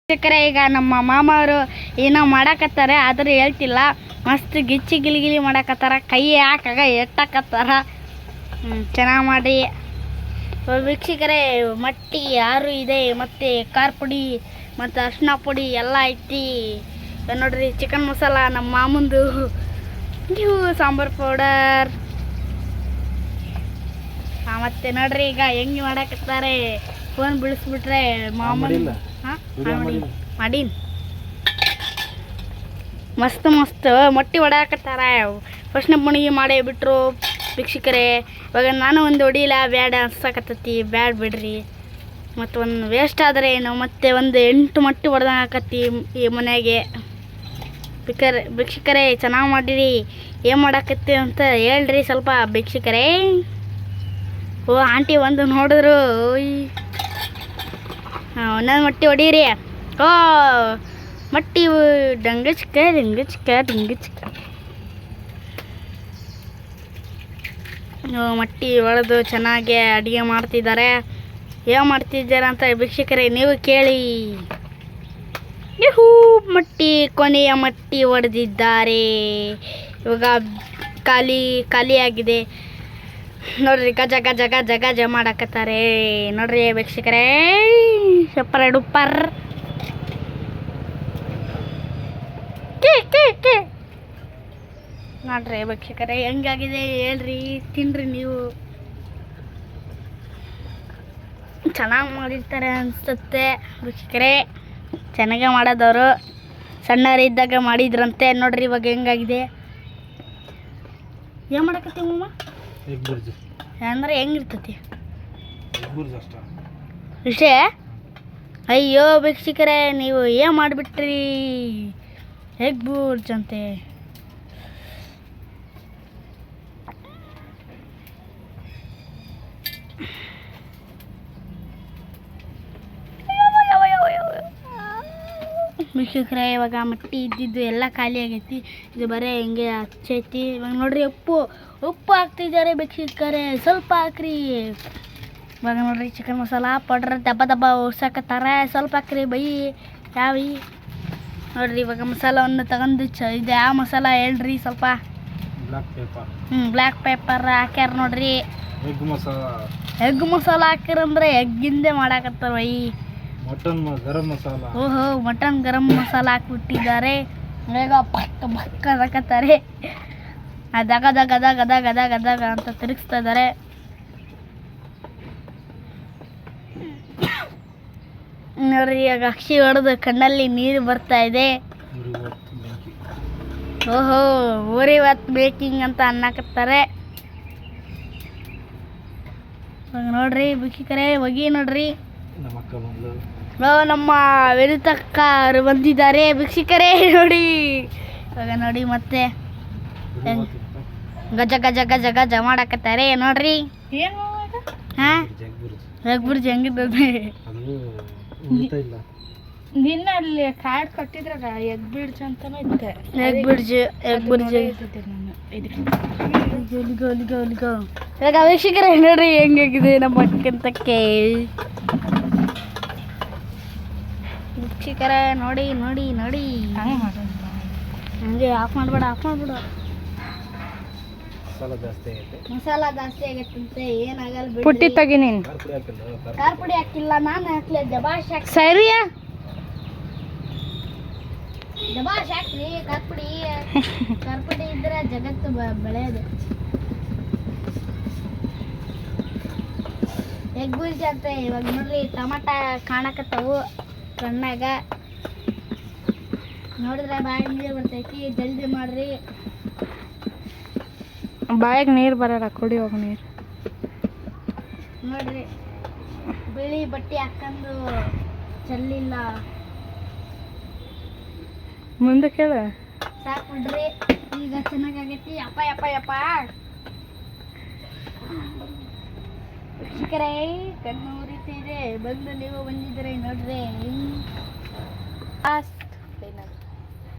ವೀಕ್ಷಕರೇ, ಈಗ ನಮ್ಮ ಮಾಮ ಅವರು ಏನೋ ಮಾಡಾಕತ್ತಾರೆ, ಆದ್ರೆ ಹೇಳ್ತಿಲ್ಲ. ಮಸ್ತ್ ಗಿಚ್ಚಿ ಗಿಲಿಗಿಲಿ ಮಾಡಾಕತ್ತಾರ, ಕೈ ಹಾಕಾಗ ಎತ್ತಾಕತ್ತಾರ. ಚೆನ್ನಾಗಿ ಮಾಡಿ. ವೀಕ್ಷಕರೇ, ಮಟ್ಟಿ ಯಾರು ಇದೆ, ಮತ್ತು ಖಾರ ಪುಡಿ ಮತ್ತು ಅರ್ಶಿನ ಪುಡಿ ಎಲ್ಲ ಐತಿ. ನೋಡ್ರಿ, ಚಿಕನ್ ಮಸಾಲ ನಮ್ಮ ಮಾಮಂದು, ಇವು ಸಾಂಬಾರು ಪೌಡರ್. ಮತ್ತೆ ನೋಡ್ರಿ ಈಗ ಹೆಂಗೆ ಮಾಡಾಕತ್ತಾರೆ. ಫೋನ್ ಬಿಡಿಸ್ಬಿಟ್ರೆ ಮಾಮೂಲಿ ಮಾಡೀನಿ. ಮಸ್ತ್ ಮಸ್ತ್ ಮೊಟ್ಟಿ ಹೊಡ್ಯಾಕತ್ತಾರ. ಫಸ್ಟ್ನೇ ಬುಣಿಗೆ ಮಾಡೇ ಬಿಟ್ರು ವೀಕ್ಷಕರೇ. ಇವಾಗ ನಾನು ಒಂದು ಹೊಡಿಲ್ಲ, ಬ್ಯಾಡ ಅನ್ಸಕತ್ತೈತಿ. ಬ್ಯಾಡ್ ಬಿಡ್ರಿ, ಮತ್ತು ಒಂದು ವೇಸ್ಟ್ ಆದರೆ ಏನು, ಮತ್ತೆ ಒಂದು 8 ಮೊಟ್ಟಿ ಹೊಡೆದಾಕತ್ತಿ ಈ ಮನೆಗೆ. ವೀಕ್ಷಕರೇ, ಚೆನ್ನಾಗಿ ಮಾಡಿರಿ. ಏನು ಮಾಡಾಕತ್ತಿ ಅಂತ ಹೇಳ್ರಿ ಸ್ವಲ್ಪ ವೀಕ್ಷಕರೇ. ಓ ಆಂಟಿ ಒಂದು ನೋಡಿದ್ರು. ಒಂದೊಂದು ಮೊಟ್ಟಿ ಹೊಡೀರಿ. ಓ ಮೊಟ್ಟಿ ದಂಗಚ್ಕ ದಿಂಗಚ್ಕ ದಿಂಗಚ್ಕ. ಮೊಟ್ಟಿ ಹೊಡೆದು ಚೆನ್ನಾಗಿ ಅಡುಗೆ ಮಾಡ್ತಿದ್ದಾರೆ. ಏನು ಮಾಡ್ತಿದ್ದಾರೆ ಅಂತ ವೀಕ್ಷಕರೇ ನೀವು ಕೇಳಿ. ಹೂ ಮೊಟ್ಟಿ, ಕೊನೆಯ ಮೊಟ್ಟಿ ಹೊಡೆದಿದ್ದಾರೆ. ಇವಾಗ ಖಾಲಿಯಾಗಿದೆ ನೋಡ್ರಿ. ಗಜ ಗಜ ಗಜ ಗಜ ಮಾಡಾಕತ್ತಾರೆ ನೋಡ್ರಿ ವೀಕ್ಷಕರೇ. Super duper. ನೋಡ್ರಿ ವೀಕ್ಷಕರೇ, ಹೆಂಗಾಗಿದೆ ಹೇಳ್ರಿ, ತಿನ್ರಿ ನೀವು. ಚೆನ್ನಾಗಿ ಮಾಡಿರ್ತಾರೆ ಅನ್ಸುತ್ತೆ ವೀಕ್ಷಕರೇ. ಚೆನ್ನಾಗೆ ಮಾಡೋದವರು ಸಣ್ಣವರಿದ್ದಾಗ ಮಾಡಿದ್ರಂತೆ. ನೋಡ್ರಿ ಇವಾಗ ಹೆಂಗಾಗಿದೆ. ಏನು ಮಾಡಕತ್ತೀವಿ ಮಮ್ಮ? ಅಂದ್ರೆ ಹೆಂಗಿರ್ತತಿ ವಿಷಯ? ಅಯ್ಯೋ ವೀಕ್ಷಕರೇ, ನೀವು ಏನು ಮಾಡಿಬಿಟ್ರಿ? ಎಗ್ ಬುರ್ಜ್ ಅಂತೆ. ವೀಕ್ಷಕರೇ, ಇವಾಗ ಮಟ್ಟಿ ಇದ್ದಿದ್ದು ಎಲ್ಲ ಖಾಲಿ ಆಗೈತಿ. ಇದು ಬರೀ ಹಿಂಗೆ ಹಚ್ಚೈತಿ. ಇವಾಗ ನೋಡ್ರಿ, ಉಪ್ಪು ಹಾಕ್ತಿದ್ದಾರೆ ವೀಕ್ಷಕರೇ, ಸ್ವಲ್ಪ ಹಾಕ್ರಿ. ಇವಾಗ ನೋಡ್ರಿ, ಚಿಕನ್ ಮಸಾಲ ಪೌಡ್ರ್ ದಬ್ಬ ದಬ್ಬ ಉರ್ಸಾಕತ್ತಾರೆ. ಸ್ವಲ್ಪ ಹಾಕ್ರಿ ಬೈ ಯಾವಿ. ನೋಡ್ರಿ ಇವಾಗ ಮಸಾಲವನ್ನು ತಗೊಂಡು ಇದು ಯಾವ ಮಸಾಲ ಹೇಳ್ರಿ ಸ್ವಲ್ಪ. ಬ್ಲ್ಯಾಕ್ ಪೇಪರ್ ಹಾಕ್ಯಾರ ನೋಡ್ರಿ. ಎಗ್ ಮಸಾಲ ಹಾಕ್ಯಾರಂದ್ರೆ ಎಗ್ಗಿಂದೆ ಮಾಡಾಕತ್ತಾರ ಬೈ. ಗರಂ ಮಸಾಲ. ಓಹೋ, ಮಟನ್ ಗರಂ ಮಸಾಲ ಹಾಕ್ಬಿಟ್ಟಿದ್ದಾರೆ. ಬೇಗ ಪಕ್ಕ ಪಕ್ಕ ಹಾಕತ್ತಾರೆ. ದಗ ದಗ ದಗ ದಗ ದಗ ದಗ ಅಂತ ತಿರುಗಿಸ್ತಾ ಇದ್ದಾರೆ. ನೋಡ್ರಿ, ಈಗ ಅಕ್ಷಿ ಹೊಡೆದು ಕಣ್ಣಲ್ಲಿ ನೀರು ಬರ್ತಾ ಇದೆ. ಓಹೋ, ಊರಿವತ್ತು ಬೇಕಿಂಗ್ ಅಂತ ಅನ್ನಕತ್ತಾರೆ. ನೋಡ್ರಿ ವೀಕ್ಷಕರೇ, ಹೋಗಿ ನೋಡ್ರಿ. ನಮ್ಮ ವಿರುತಕ್ಕ ಬಂದಿದ್ದಾರೆ ವೀಕ್ಷಕರೇ. ನೋಡಿ ಇವಾಗ ನೋಡಿ, ಮತ್ತೆ ಗಜ ಗಜ ಗಜ ಗಜ ಮಾಡಾಕತ್ತಾರೆ ನೋಡ್ರಿ. ಹಾಂ, ಎಗ್ ಬುರ್ಜಿ ಹೆಂಗಿದ್ದದೆ? ನಿನ್ನ ಅಲ್ಲಿ ಕಾರ್ಡ್ ಕಟ್ಟಿದ್ರಾಗ ಎಗ್ ಬಿಡ್ಜ್ ಅಂತಾನೆ ಇತ್ತೆ. ಎಗ್ ಬುರ್ಜಿ ಇವಾಗ ವೀಕ್ಷಕರೇ ನೋಡ್ರಿ ಹೆಂಗಾಗಿದೆ ನಮ್ಮ ಅಕ್ಕಂತಕ್ಕೆ. ವೀಕ್ಷಕರೇ ನೋಡಿ ನೋಡಿ ನೋಡಿ. ಹಂಗೆ ಆಫ್ ಮಾಡ್ಬೇಡ. ಮಸಾಲ ಜಾಸ್ತಿ ಆಗತ್ತಂತೆ. ಏನಾಗಲ್ಲ ಬಿಡ್ರಿ. ಪುಟ್ಟಿ ತೆಗಿ ನೀನು. ಖಾರ ಪುಡಿ ಹಾಕಿಲ್ಲ, ನಾನು ಹಾಕ್ಲಿ. ದಬಾಶ್ ಹಾಕಿ ಸರಿಯಾ? ದಬಾಶ್ ಹಾಕ್ರಿ ಖಾರ ಪುಡಿ. ಖಾರ ಪುಡಿ ಇದ್ರೆ ಜಗತ್ತು ಬೆಳೆಯೋದು. ಎಗ್ ಬುರ್ಜಿ ಅಂತ ಇವಾಗ ನೋಡ್ರಿ. ಟಮಾಟ ಕಾಣಕತ್ತವು ಕಣ್ಣಾಗ. ನೋಡಿದ್ರೆ ಬಾಯಿಗೆ ನೀರು ಬರ್ತೈತಿ. ಜಲ್ದಿ ಮಾಡ್ರಿ. ಬಾಯಾಗ ನೀರು ಬರಲ್ಲ, ಕುಡಿ ಹೋಗಿ ನೀರು. ನೋಡ್ರಿ, ಬಿಳಿ ಬಟ್ಟೆ ಹಾಕೊಂಡು ಚೆಲ್ಲಿಲ್ಲ. ಮುಂದೆ ಕೇಳ. ಸಾಕು ಬಿಡ್ರಿ, ಈಗ ಚೆನ್ನಾಗೈತಿ. ಯಪ್ಪ ಯಪ್ಪ ಯಪ್ಪ. ವೀಕ್ಷಕರೇ, ಕಣ್ಣು ಉರಿತಿದೆ. ಬಂದು ನೀವು ಬಂದಿದ್ರೆ ನೋಡ್ರಿ.